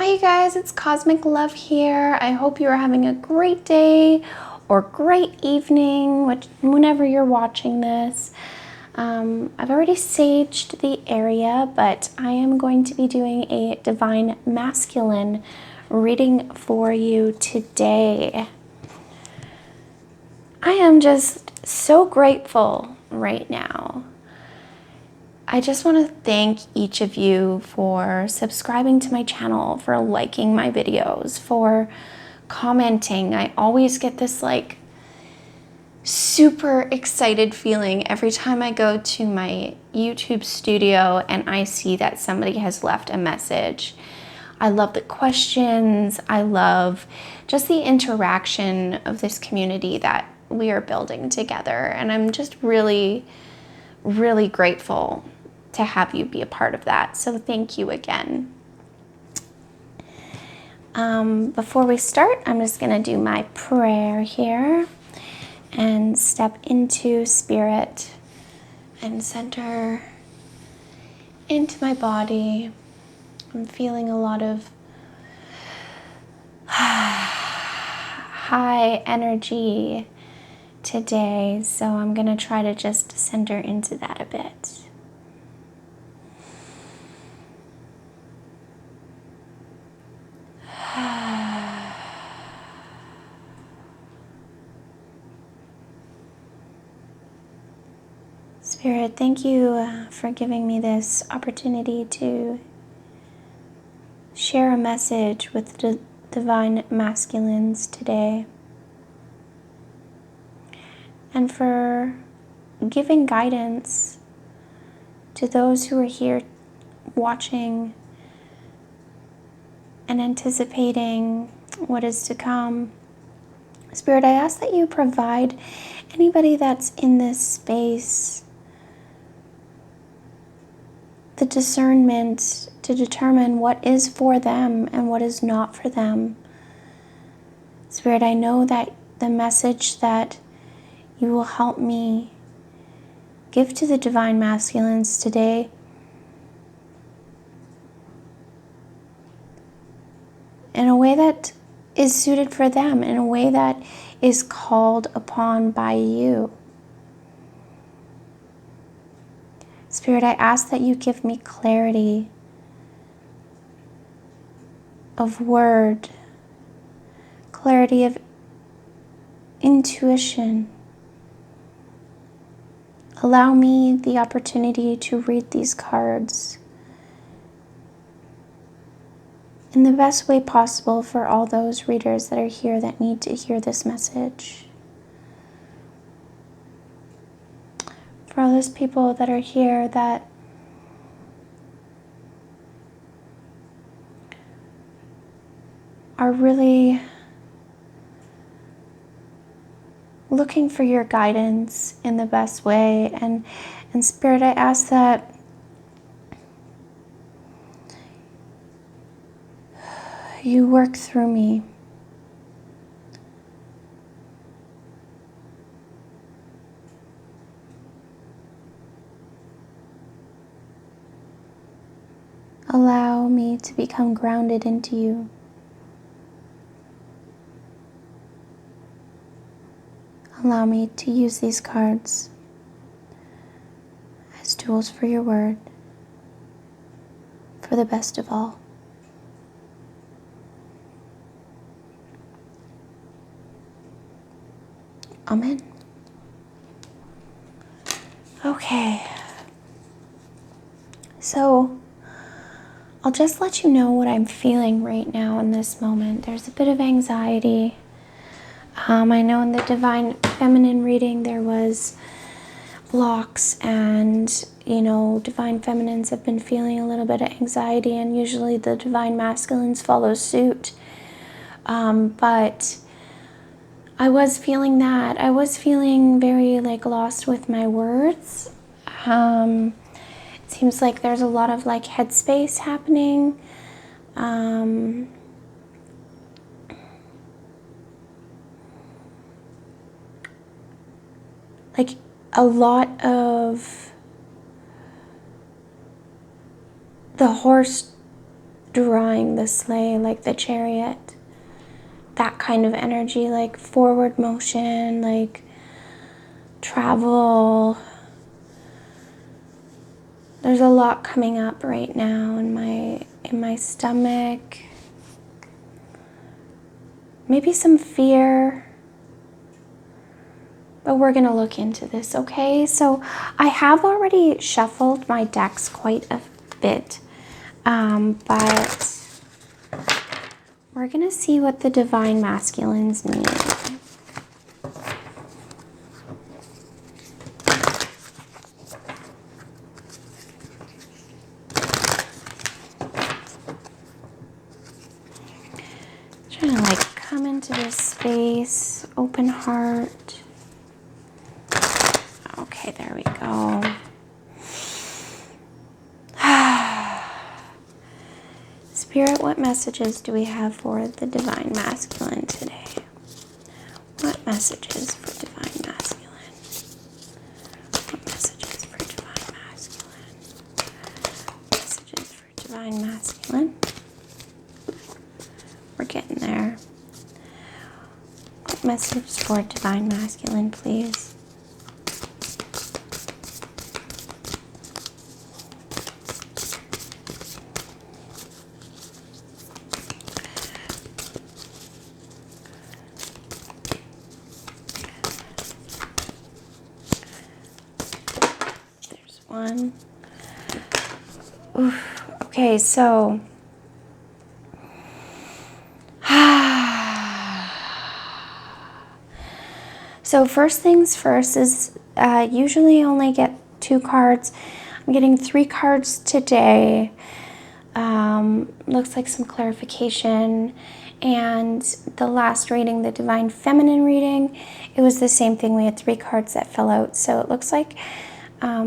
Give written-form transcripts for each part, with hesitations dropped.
Hi you guys, it's Cosmic Love here. I hope you are having a great day or great evening, whenever you're watching this. I've already saged the area, but I am going to be doing a Divine Masculine reading for you today. I am just so grateful right now. I just want to thank each of you for subscribing to my channel, for liking my videos, for commenting. I always get this like super excited feeling every time I go to my YouTube studio and I see that somebody has left a message. I love the questions. I love just the interaction of this community that we are building together. And I'm just really, really grateful to have you be a part of that. So thank you again. Before we start, I'm just going to do my prayer here and step into spirit and center into my body. I'm feeling a lot of high energy today, so I'm going to try to just center into that a bit. Spirit, thank you for giving me this opportunity to share a message with the Divine Masculines today, and for giving guidance to those who are here watching and anticipating what is to come. Spirit, I ask that you provide anybody that's in this space the discernment to determine what is for them and what is not for them. Spirit, I know that the message that you will help me give to the Divine Masculines today in a way that is suited for them, in a way that is called upon by you. Spirit, I ask that you give me clarity of word, clarity of intuition. Allow me the opportunity to read these cards in the best way possible for all those readers that are here that need to hear this message. For all those people that are here that are really looking for your guidance in the best way. And Spirit, I ask that you work through me. Allow me to become grounded into you. Allow me to use these cards as tools for your word, for the best of all. Amen. Okay. So I'll just let you know what I'm feeling right now in this moment. There's a bit of anxiety. I know in the Divine Feminine reading there was blocks, and Divine Feminines have been feeling a little bit of anxiety, and usually the Divine Masculines follow suit. But I was feeling that. I was feeling very lost with my words. It seems like there's a lot of headspace happening. A lot of the horse drawing the sleigh like the chariot. That kind of energy, like forward motion, like travel. There's a lot coming up right now in my stomach. Maybe some fear. But we're going to look into this, okay? So I have already shuffled my decks quite a bit, but we're going to see what the divine masculines need. Trying to like come into this space, open heart. Okay, there we go. Spirit, what messages do we have for the divine masculine today? What messages for divine masculine? What messages for divine masculine? Messages for divine masculine. We're getting there. What message for divine masculine, please? One. Oof. Okay, so first things first is usually only get 2 cards. I'm getting 3 cards today. Looks like some clarification. And the last reading, the divine feminine reading, it was the same thing. We had 3 cards that fell out. So it looks like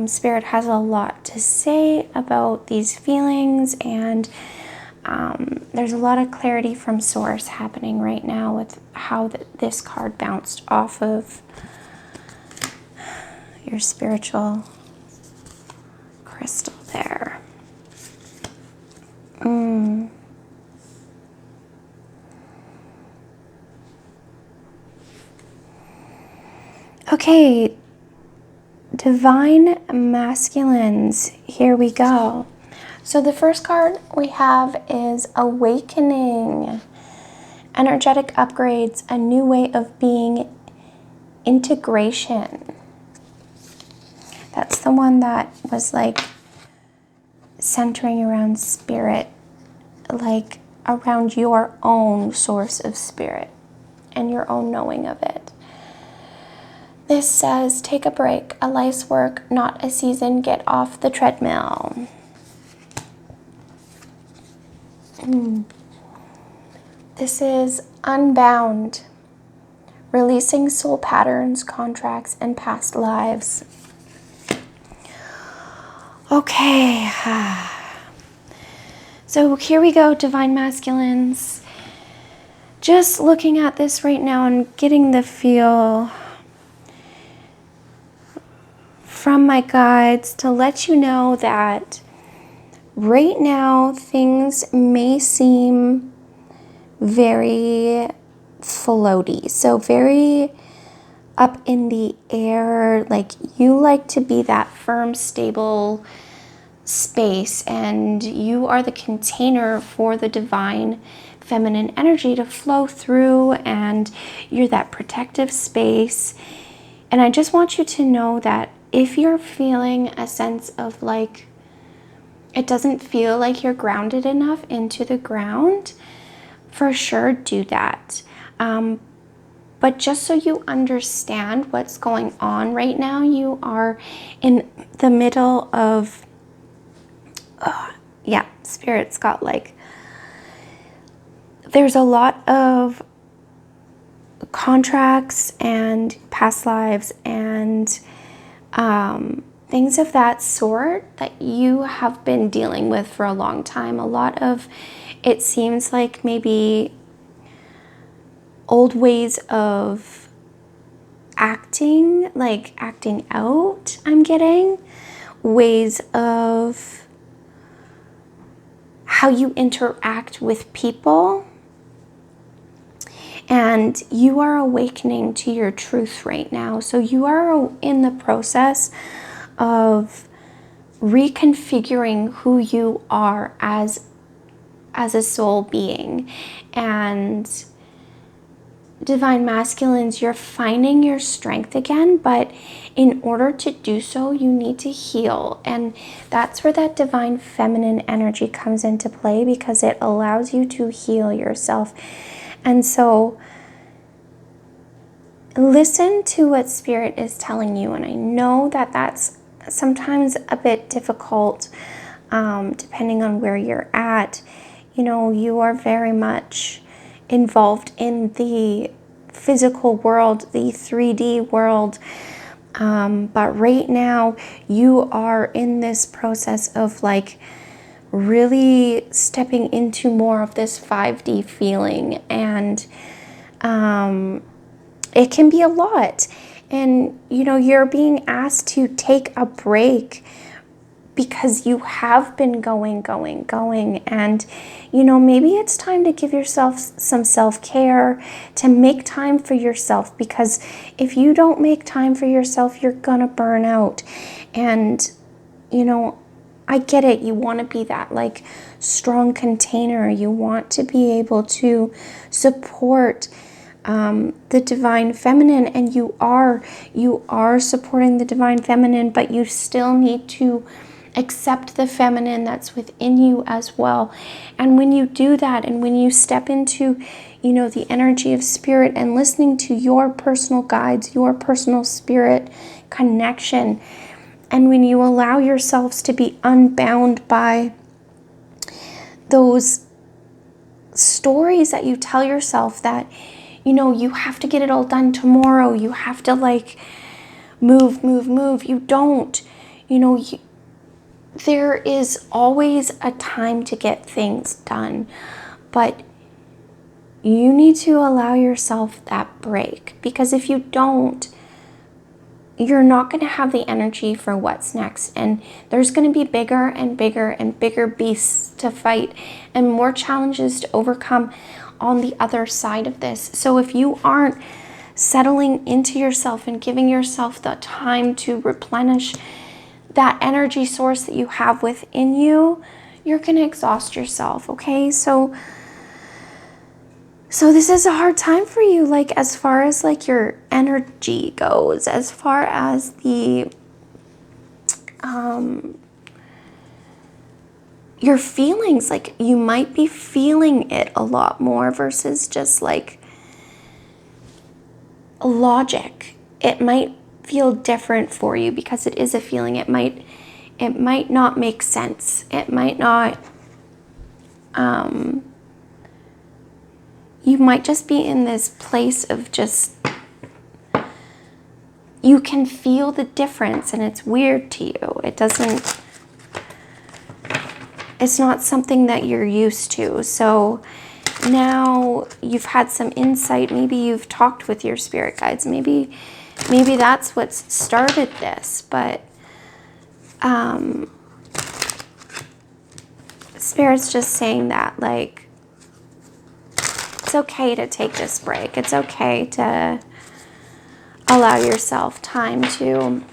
Spirit has a lot to say about these feelings, and there's a lot of clarity from Source happening right now with how this card bounced off of your spiritual crystal there. Okay, divine masculines, here we go. So the first card we have is Awakening. Energetic upgrades, a new way of being, integration. That's the one that was like centering around spirit, like around your own source of spirit and your own knowing of it. This says, take a break, a life's work, not a season, get off the treadmill. This is Unbound, releasing soul patterns, contracts, and past lives. Okay. So here we go, divine masculines. Just looking at this right now and getting the feel from my guides to let you know that right now things may seem very floaty, so very up in the air, like you like to be that firm, stable space, and you are the container for the divine feminine energy to flow through, and you're that protective space. And I just want you to know that if you're feeling a sense of like it doesn't feel like you're grounded enough into the ground, for sure do that. But just so you understand what's going on right now, you are in the middle of, Spirit's got like, there's a lot of contracts and past lives and things of that sort that you have been dealing with for a long time. A lot of, it seems like maybe old ways of acting, like acting out, I'm getting. Ways of how you interact with people. And you are awakening to your truth right now. So you are in the process of reconfiguring who you are as a soul being. And divine masculines, you're finding your strength again, but in order to do so, you need to heal. And that's where that divine feminine energy comes into play, because it allows you to heal yourself. And so listen to what Spirit is telling you. And I know that that's sometimes a bit difficult, depending on where you're at. You know, you are very much involved in the physical world, the 3D world. But right now you are in this process of like really stepping into more of this 5D feeling. And it can be a lot. And, you know, you're being asked to take a break because you have been going. And, you know, maybe it's time to give yourself some self-care, to make time for yourself, because if you don't make time for yourself, you're gonna burn out. And, you know, I get it. You want to be that like strong container. You want to be able to support the divine feminine, and you are supporting the divine feminine, but you still need to accept the feminine that's within you as well. And when you do that, and when you step into, you know, the energy of Spirit and listening to your personal guides, your personal spirit connection, and when you allow yourselves to be unbound by those stories that you tell yourself that, you know, you have to get it all done tomorrow, you have to like move. You don't, you know, there is always a time to get things done, but you need to allow yourself that break, because if you don't, you're not going to have the energy for what's next. And there's going to be bigger and bigger beasts to fight and more challenges to overcome on the other side of this. So if you aren't settling into yourself and giving yourself the time to replenish that energy source that you have within you, you're going to exhaust yourself, okay? So this is a hard time for you, like as far as like your energy goes, as far as the your feelings, like you might be feeling it a lot more versus just like logic. It might feel different for you because it is a feeling. It might not make sense. It might not, you might just be in this place of just, you can feel the difference and it's weird to you. It's not something that you're used to. So now you've had some insight. Maybe you've talked with your spirit guides. Maybe that's what's started this. But Spirit's just saying that, like, it's okay to take this break. It's okay to allow yourself time to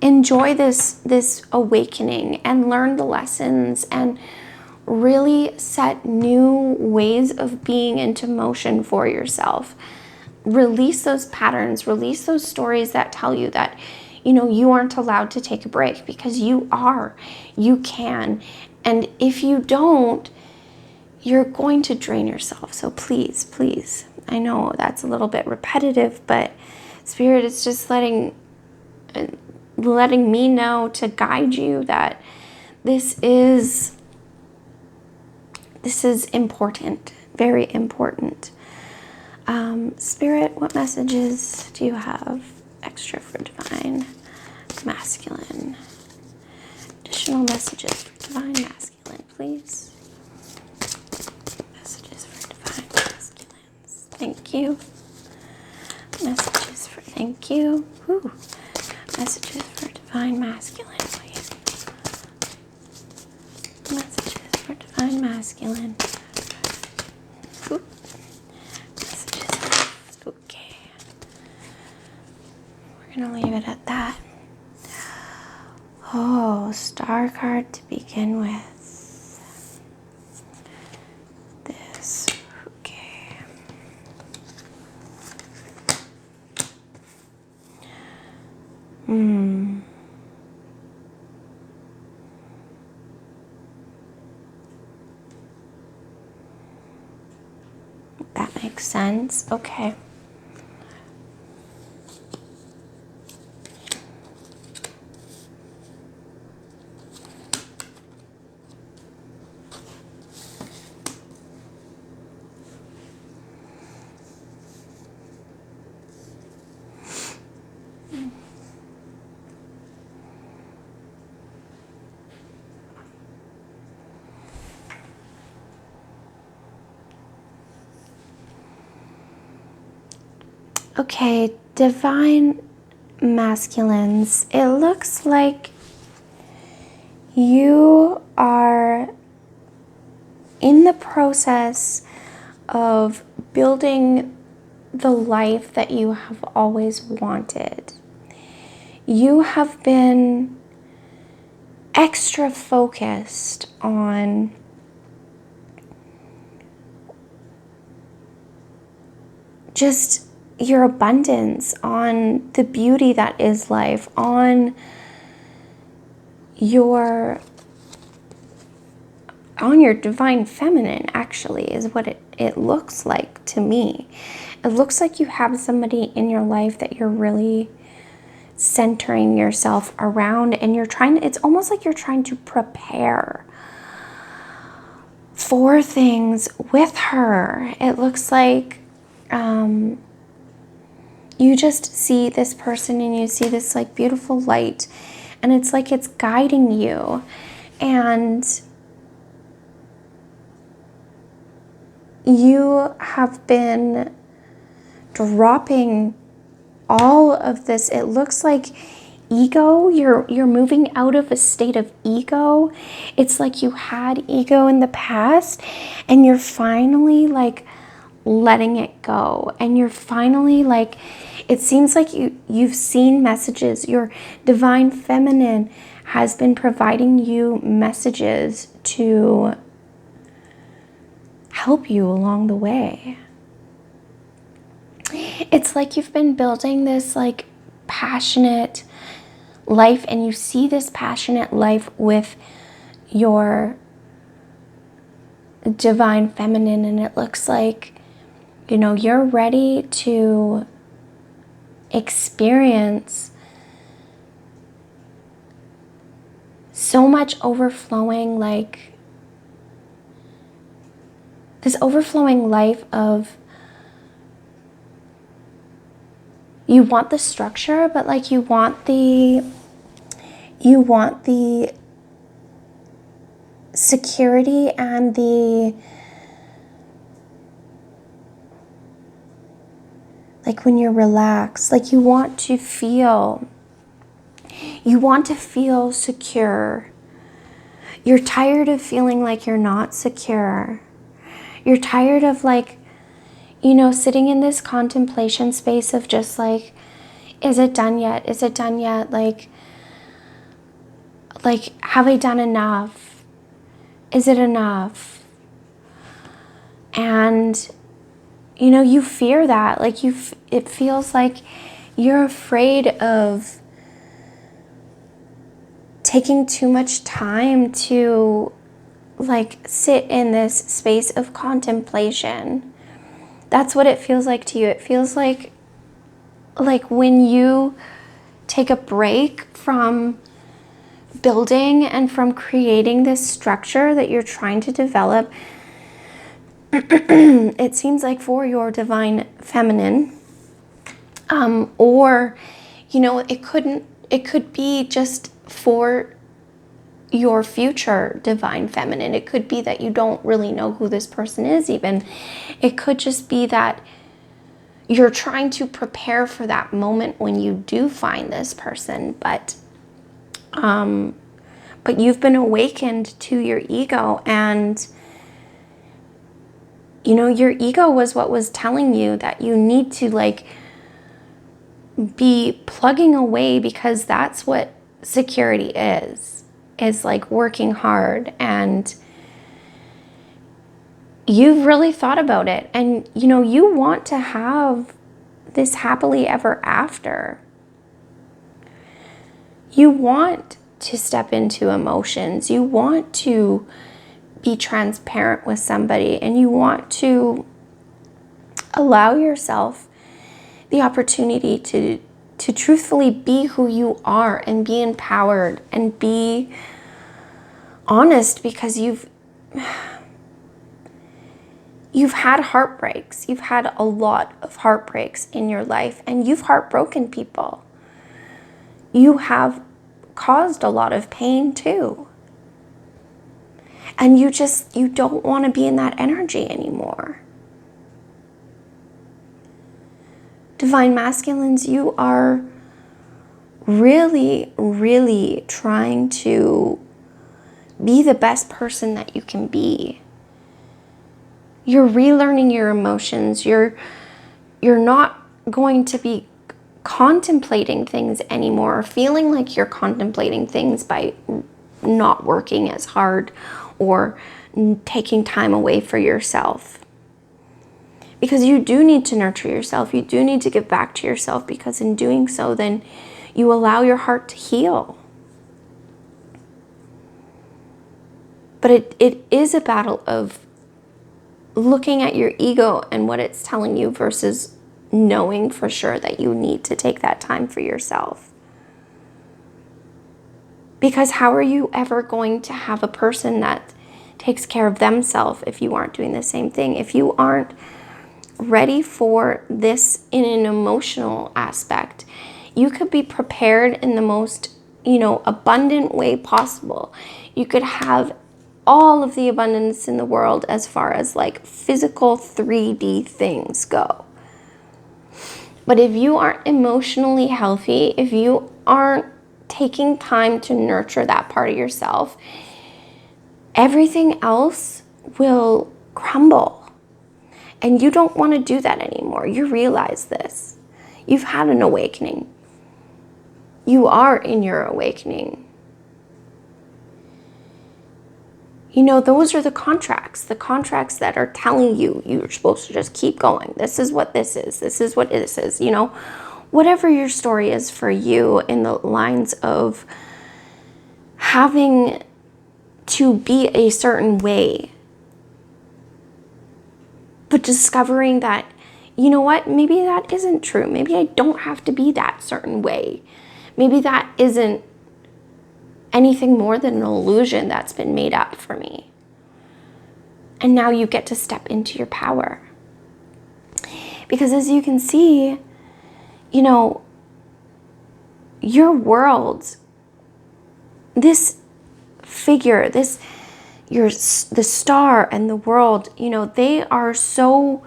enjoy this awakening and learn the lessons and really set new ways of being into motion for yourself. Release those patterns, release those stories that tell you that, you know, you aren't allowed to take a break, because you are, you can. And if you don't, you're going to drain yourself. So please, I know that's a little bit repetitive, but Spirit is just letting me know to guide you that this is important, very important. Spirit, what messages do you have extra for divine masculine? Additional messages for divine masculine, please. Messages for divine masculines. Thank you. Messages for, thank you. Whew. Messages for divine masculine, please. Messages for divine masculine. Oop. Messages. Okay. We're going to leave it at that. Oh, star card to begin with. This. Okay. That makes sense. Okay. Okay, divine masculines. It looks like you are in the process of building the life that you have always wanted. You have been extra focused on just your abundance, on the beauty that is life, on your divine feminine, actually, is what it looks like to me. It looks like you have somebody in your life that you're really centering yourself around, and it's almost like you're trying to prepare for things with her. It looks like you just see this person and you see this like beautiful light, and it's like it's guiding you, and you have been dropping all of this. It looks like ego. You're moving out of a state of ego. It's like you had ego in the past and you're finally like letting it go, and you're finally like, it seems like you've seen messages. Your divine feminine has been providing you messages to help you along the way. It's like you've been building this like passionate life, and you see this passionate life with your divine feminine, and it looks like, you know, you're ready to experience so much overflowing, like this overflowing life of, you want the structure, but like you want the security and the, like when you're relaxed, like you want to feel secure. You're tired of feeling like you're not secure. You're tired of like, you know, sitting in this contemplation space of just like, is it done yet? Is it done yet? Like, have I done enough? Is it enough? And, you know, you fear that. Like it feels like you're afraid of taking too much time to like sit in this space of contemplation. That's what it feels like to you. It feels like when you take a break from building and from creating this structure that you're trying to develop, it seems like for your divine feminine, or, you know, it could be just for your future divine feminine. It could be that you don't really know who this person is even. It could just be that you're trying to prepare for that moment when you do find this person, but you've been awakened to your ego, and You know, your ego was what was telling you that you need to like be plugging away, because that's what security is like working hard. And you've really thought about it, and you know, you want to have this happily ever after. You want to step into emotions. You want to be transparent with somebody, and you want to allow yourself the opportunity to truthfully be who you are and be empowered and be honest, because you've had heartbreaks. You've had a lot of heartbreaks in your life, and you've heartbroken people. You have caused a lot of pain too. And you don't want to be in that energy anymore. Divine Masculines, you are really, really trying to be the best person that you can be. You're relearning your emotions. You're not going to be contemplating things anymore, or feeling like you're contemplating things by not working as hard or taking time away for yourself. Because you do need to nurture yourself. You do need to give back to yourself, because in doing so, then you allow your heart to heal. But it is a battle of looking at your ego and what it's telling you versus knowing for sure that you need to take that time for yourself. Because how are you ever going to have a person that takes care of themselves if you aren't doing the same thing? If you aren't ready for this in an emotional aspect, you could be prepared in the most, abundant way possible. You could have all of the abundance in the world as far as like physical 3D things go. But if you aren't emotionally healthy, if you aren't taking time to nurture that part of yourself, everything else will crumble. And you don't want to do that anymore. You realize this. You've had an awakening. You are in your awakening. Those are the contracts that are telling you you're supposed to just keep going. This is what this is. This is what this is. Whatever your story is for you, in the lines of having to be a certain way, but discovering that, maybe that isn't true. Maybe I don't have to be that certain way. Maybe that isn't anything more than an illusion that's been made up for me. And now you get to step into your power. Because as you can see, your world, this figure, the star and the world, they are so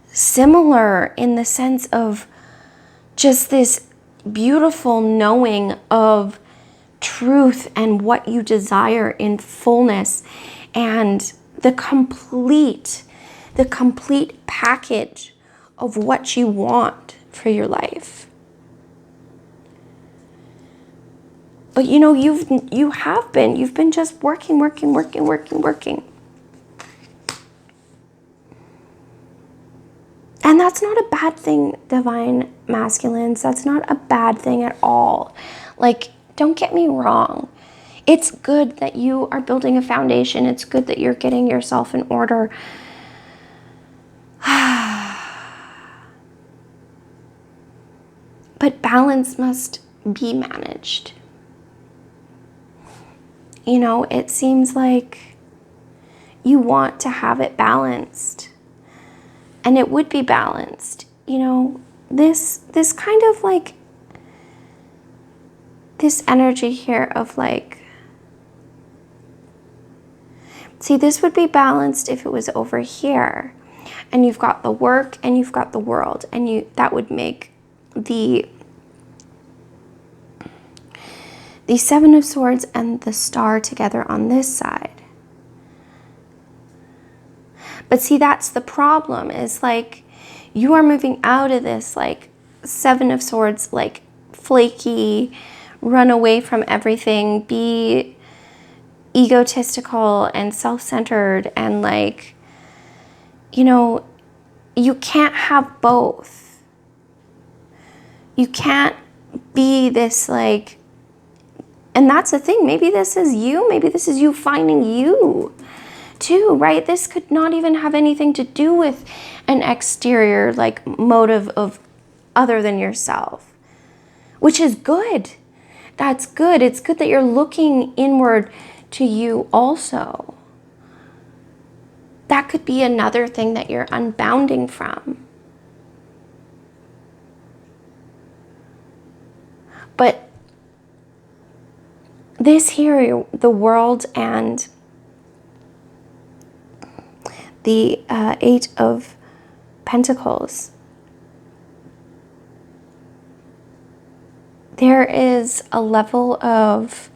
similar in the sense of just this beautiful knowing of truth and what you desire in fullness, and the complete package of what you want for your life. But you've been just working. And that's not a bad thing, Divine Masculines. That's not a bad thing at all. Like, don't get me wrong. It's good that you are building a foundation. It's good that you're getting yourself in order. But balance must be managed. It seems like you want to have it balanced. And it would be balanced. This kind of like, this energy here of like, see, this would be balanced if it was over here. And you've got the work and you've got the world. And that would make the Seven of Swords and the Star together on this side. But see, that's the problem, is like you are moving out of this like Seven of Swords, like flaky, run away from everything, be egotistical and self-centered, and like, you know, you can't have both. You can't be this like, and that's the thing, maybe this is you finding you too, right? This could not even have anything to do with an exterior like motive of other than yourself, which is good. That's good. It's good that you're looking inward to you also. That could be another thing that you're unbounding from. But this here, the world and the Eight of Pentacles, there is a level of,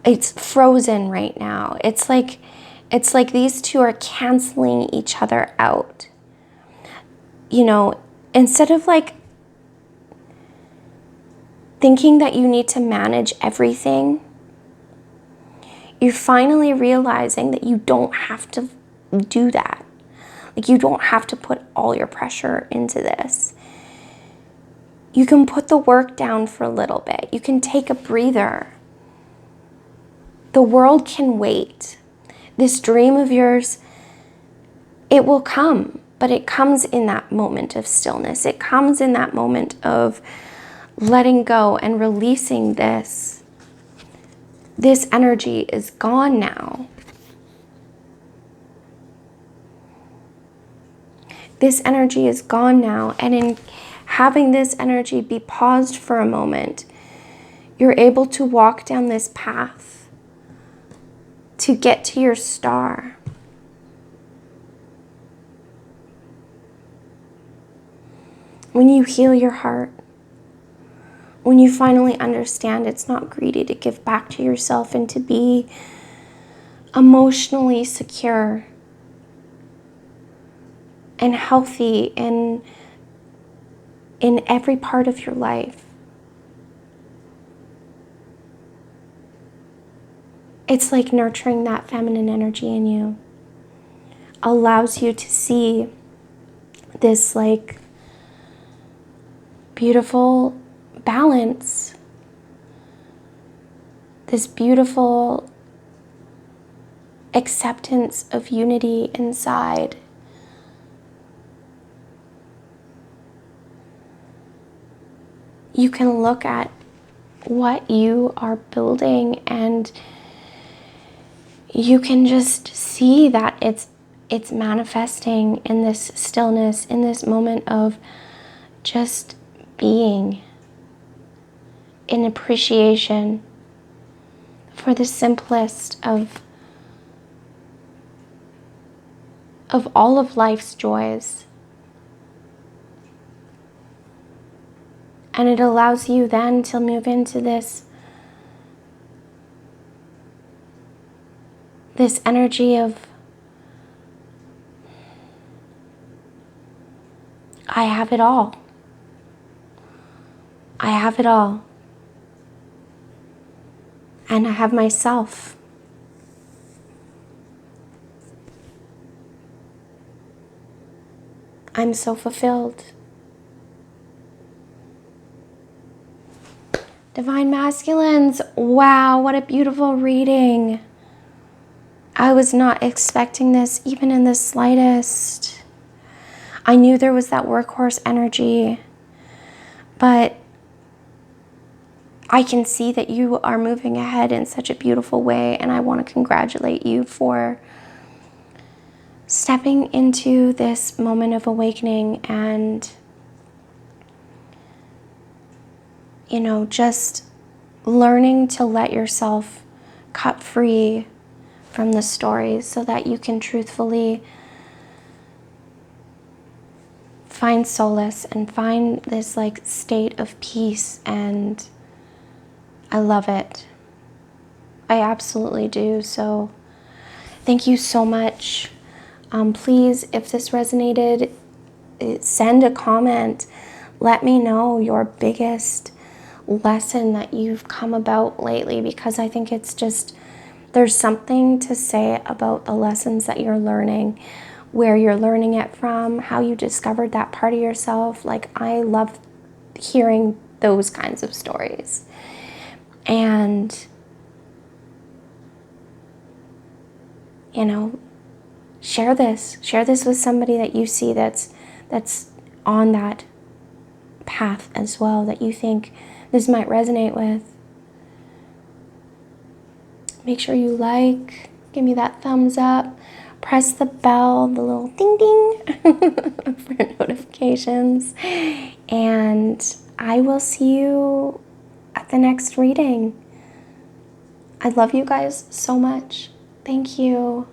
it's frozen right now. It's like these two are canceling each other out. You know, instead of like thinking that you need to manage everything, you're finally realizing that you don't have to do that. Like, you don't have to put all your pressure into this. You can put the work down for a little bit. You can take a breather. The world can wait. This dream of yours, it will come, but it comes in that moment of stillness. It comes in that moment of letting go and releasing this. This energy is gone now. This energy is gone now. And in having this energy be paused for a moment, you're able to walk down this path to get to your star. When you heal your heart, when you finally understand it's not greedy to give back to yourself and to be emotionally secure and healthy in every part of your life. It's like nurturing that feminine energy in you allows you to see this like beautiful balance, this beautiful acceptance of unity inside. You can look at what you are building and you can just see that it's manifesting in this stillness, in this moment of just being, in appreciation for the simplest of all of life's joys. And it allows you then to move into this energy of, I have it all. I have it all. And I have myself. I'm so fulfilled. Divine Masculines, wow, what a beautiful reading. I was not expecting this even in the slightest. I knew there was that workhorse energy, but I can see that you are moving ahead in such a beautiful way, and I want to congratulate you for stepping into this moment of awakening and, you know, just learning to let yourself cut free from the stories so that you can truthfully find solace and find this like state of peace. And I love it. I absolutely do. So Thank you so much. Please, if this resonated, send a comment. Let me know your biggest lesson that you've come about lately, because I think it's just, there's something to say about the lessons that you're learning, where you're learning it from, how you discovered that part of yourself. Like, I love hearing those kinds of stories. And, you know, share this with somebody that you see that's on that path as well, that you think this might resonate with. Make sure you like, give me that thumbs up, press the bell, the little ding ding for notifications, and I will see you at the next reading. I love you guys so much. Thank you.